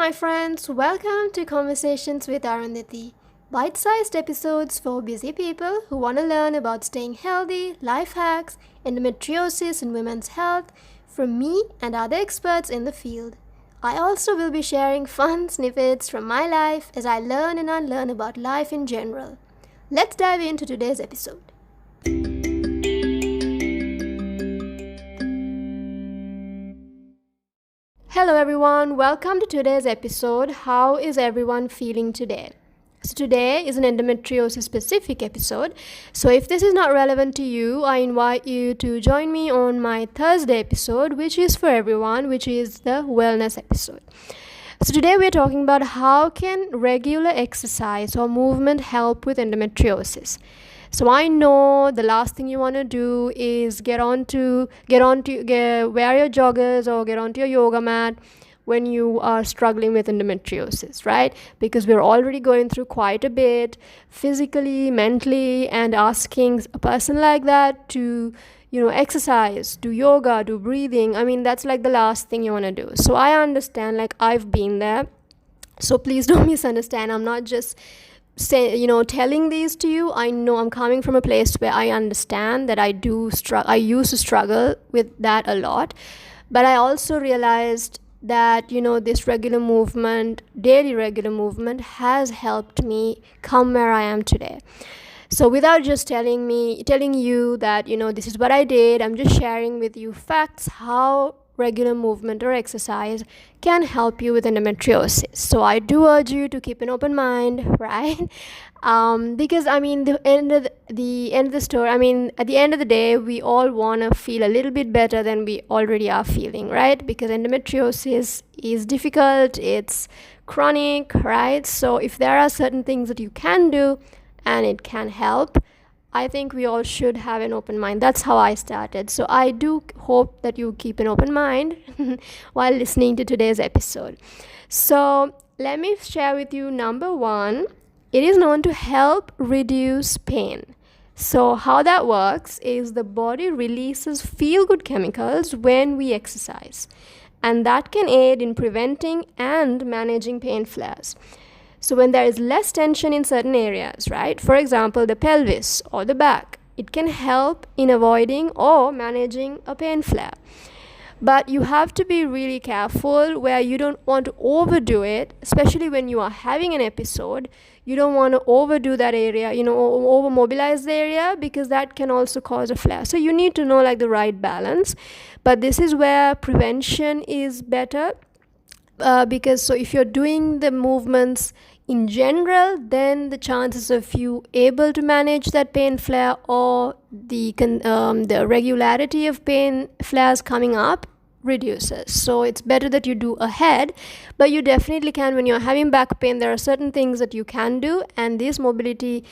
my friends. Welcome to Conversations with Arundhati. Bite-sized episodes for busy people who want to learn about staying healthy, life hacks, endometriosis and women's health from me and other experts in the field. I also will be sharing fun snippets from my life as I learn and unlearn about life in general. Let's dive into today's episode. Hello everyone, welcome to today's episode. How is everyone feeling today? So today is an endometriosis specific episode. So if this is not relevant to you, I invite you to join me on my Thursday episode, which is for everyone, which is the wellness episode. So today we're talking about how can regular exercise or movement help with endometriosis. So I know the last thing you want to do is wear your joggers or get onto your yoga mat when you are struggling with endometriosis, right? Because we're already going through quite a bit physically, mentally, and asking a person like that to exercise, do yoga, do breathing. I mean, that's like the last thing you want to do. So I understand, like I've been there. So please don't misunderstand. I'm not just telling these to you. I know I'm coming from a place where I understand that I used to struggle with that a lot, but I also realized that this daily regular movement has helped me come where I am today. So without just telling you that this is what I did, I'm just sharing with you facts how regular movement or exercise can help you with endometriosis. So I do urge you to keep an open mind, right? Because at the end of the day, we all want to feel a little bit better than we already are feeling, right? Because endometriosis is difficult, it's chronic, right? So if there are certain things that you can do and it can help, I think we all should have an open mind. That's how I started. So I do hope that you keep an open mind while listening to today's episode. So let me share with you number one. It is known to help reduce pain. So how that works is the body releases feel-good chemicals when we exercise, and that can aid in preventing and managing pain flares. So when there is less tension in certain areas, right? For example, the pelvis or the back, it can help in avoiding or managing a pain flare. But you have to be really careful where you don't want to overdo it, especially when you are having an episode. You don't want to overdo that area, over mobilize the area, because that can also cause a flare. So you need to know like the right balance. But this is where prevention is better. Because if you're doing the movements in general, then the chances of you able to manage that pain flare or the regularity of pain flares coming up reduces. So it's better that you do ahead, but you definitely can. When you're having back pain, there are certain things that you can do, and this mobility,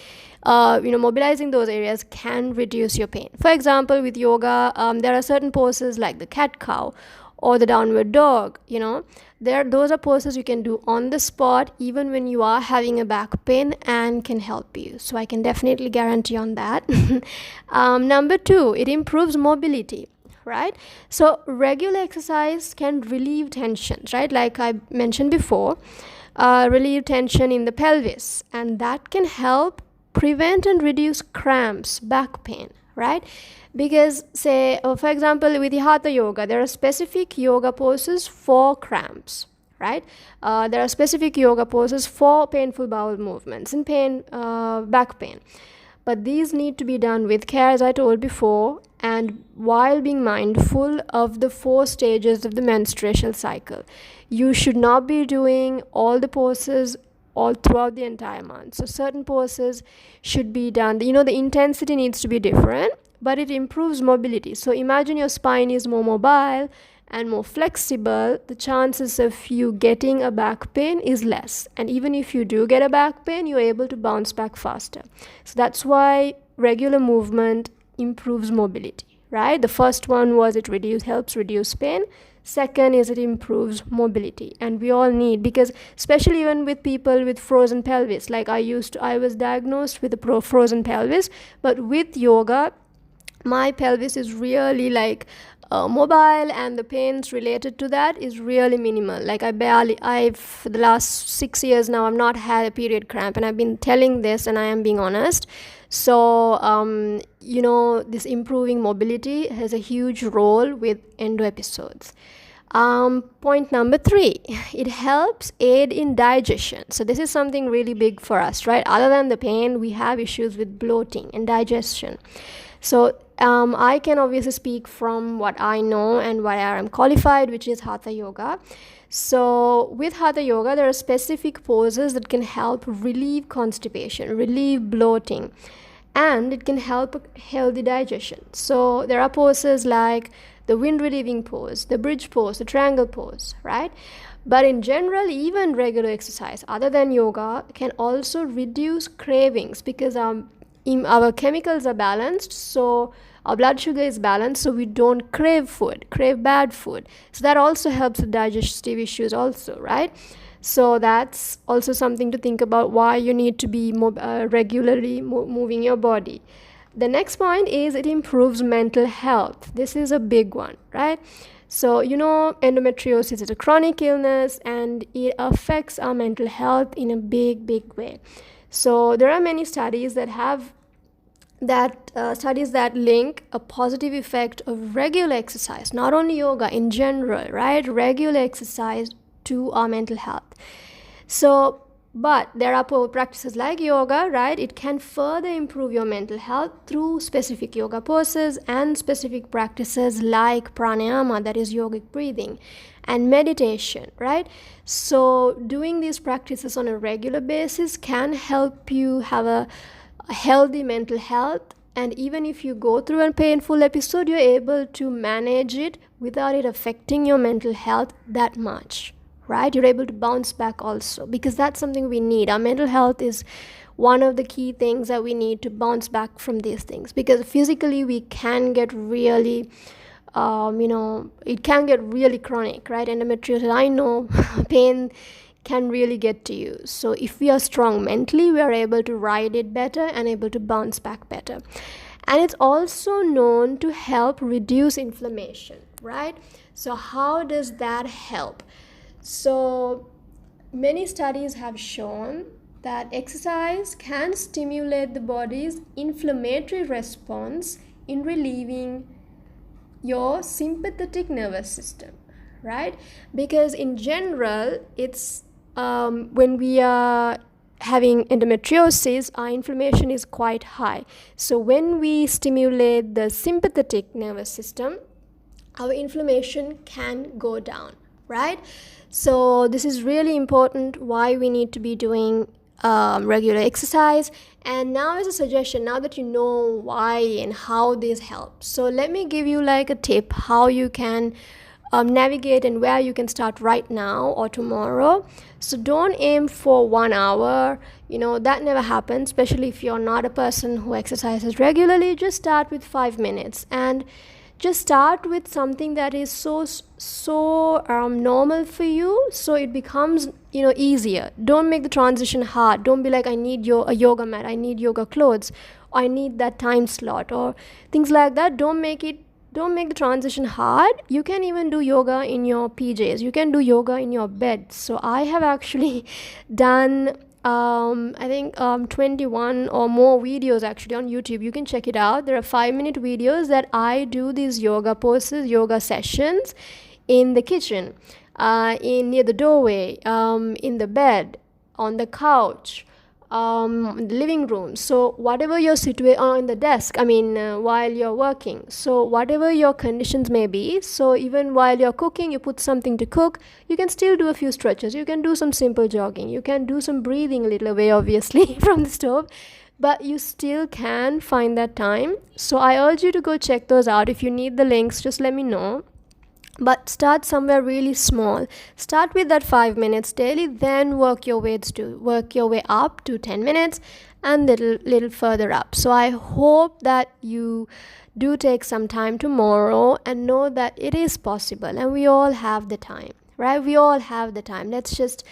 mobilizing those areas can reduce your pain. For example, with yoga, there are certain poses like the cat-cow or the downward dog. Those are poses you can do on the spot even when you are having a back pain, and can help you. So I can definitely guarantee on that. Number two, it improves mobility, right? So regular exercise can relieve tensions, right? Like I mentioned before, relieve tension in the pelvis, and that can help prevent and reduce cramps, back pain, right? Because for example, with the hatha yoga, there are specific yoga poses for cramps, right? There are specific yoga poses for painful bowel movements and back pain. But these need to be done with care, as I told before, and while being mindful of the 4 stages of the menstrual cycle. You should not be doing all the poses all throughout the entire month. So certain poses should be done. The intensity needs to be different, but it improves mobility. So imagine your spine is more mobile and more flexible, the chances of you getting a back pain is less. And even if you do get a back pain, you're able to bounce back faster. So that's why regular movement improves mobility, right? The first one was it helps reduce pain. Second is it improves mobility, and we all need, because especially even with people with frozen pelvis, like I was diagnosed with a frozen pelvis, but with yoga my pelvis is really mobile, and the pains related to that is really minimal. Like I've for the last 6 years now, I've not had a period cramp, and I've been telling this, and I am being honest. So this improving mobility has a huge role with endo episodes. Point number 3, it helps aid in digestion. So this is something really big for us, right? Other than the pain, we have issues with bloating and digestion. So I can obviously speak from what I know and what I am qualified, which is Hatha Yoga. So with Hatha Yoga, there are specific poses that can help relieve constipation, relieve bloating, and it can help healthy digestion. So there are poses like the wind relieving pose, the bridge pose, the triangle pose, right? But in general, even regular exercise other than yoga can also reduce cravings, because our chemicals are balanced, so our blood sugar is balanced, so we don't crave bad food. So that also helps with digestive issues also, right? So that's also something to think about, why you need to be regularly moving your body. The next point is it improves mental health. This is a big one, right? So, endometriosis is a chronic illness, and it affects our mental health in a big, big way. So there are many studies that link a positive effect of regular exercise, not only yoga, in general, right? Regular exercise to our mental health. So, but there are practices like yoga, right? It can further improve your mental health through specific yoga poses and specific practices like pranayama, that is yogic breathing, and meditation, right? So doing these practices on a regular basis can help you have a healthy mental health. And even if you go through a painful episode, you're able to manage it without it affecting your mental health that much, right? You're able to bounce back also, because that's something we need. Our mental health is one of the key things that we need to bounce back from these things, because physically we can get really it can get really chronic, right? Endometriosis, I know, pain can really get to you. So if we are strong mentally, we are able to ride it better and able to bounce back better. And it's also known to help reduce inflammation, right? So how does that help? So many studies have shown that exercise can stimulate the body's inflammatory response in relieving your sympathetic nervous system, right? Because in general, it's when we are having endometriosis, our inflammation is quite high. So when we stimulate the sympathetic nervous system, our inflammation can go down, right? So this is really important, why we need to be doing regular exercise. And now as a suggestion, now that you know why and how this helps, so let me give you like a tip how you can navigate and where you can start right now or tomorrow. So don't aim for 1 hour, that never happens, especially if you're not a person who exercises regularly. Just start with 5 minutes, and just start with something that is so normal for you, so it becomes easier. Don't make the transition hard. Don't be like, I need a yoga mat, I need yoga clothes, I need that time slot, or things like that. Don't make the transition hard. You can even do yoga in your PJs. You can do yoga in your bed. So I have actually done I think 21 or more videos actually on YouTube. You can check it out. There are 5-minute videos that I do these yoga poses, yoga sessions in the kitchen, near the doorway, in the bed, on the couch, the living room. So whatever your situation, on the desk, while you're working, so whatever your conditions may be. So even while you're cooking, you put something to cook, you can still do a few stretches, you can do some simple jogging, you can do some breathing a little away obviously from the stove, but you still can find that time. So I urge you to go check those out. If you need the links, just let me know. But start somewhere really small. Start with that 5 minutes daily, then work your way up to 10 minutes and little further up. So I hope that you do take some time tomorrow and know that it is possible, and we all have the time, right? We all have the time. Let's just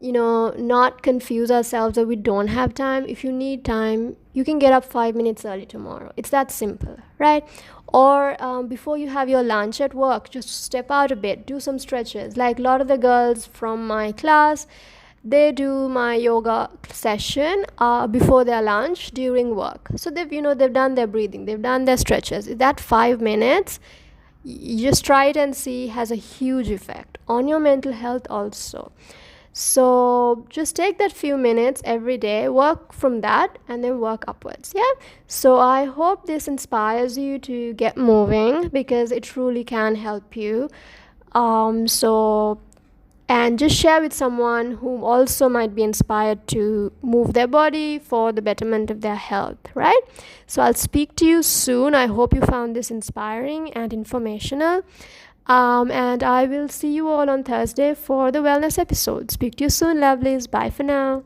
not confuse ourselves that we don't have time. If you need time, you can get up 5 minutes early tomorrow. It's that simple, right? Or before you have your lunch at work, just step out a bit, do some stretches. Like a lot of the girls from my class, they do my yoga session before their lunch during work. So they've done their breathing, they've done their stretches. That 5 minutes, you just try it and see, has a huge effect on your mental health also. So just take that few minutes every day, work from that, and then work upwards. Yeah. So I hope this inspires you to get moving, because it truly can help you. And just share with someone who also might be inspired to move their body for the betterment of their health, right? So I'll speak to you soon. I hope you found this inspiring and informational. And I will see you all on Thursday for the wellness episode. Speak to you soon, lovelies. Bye for now.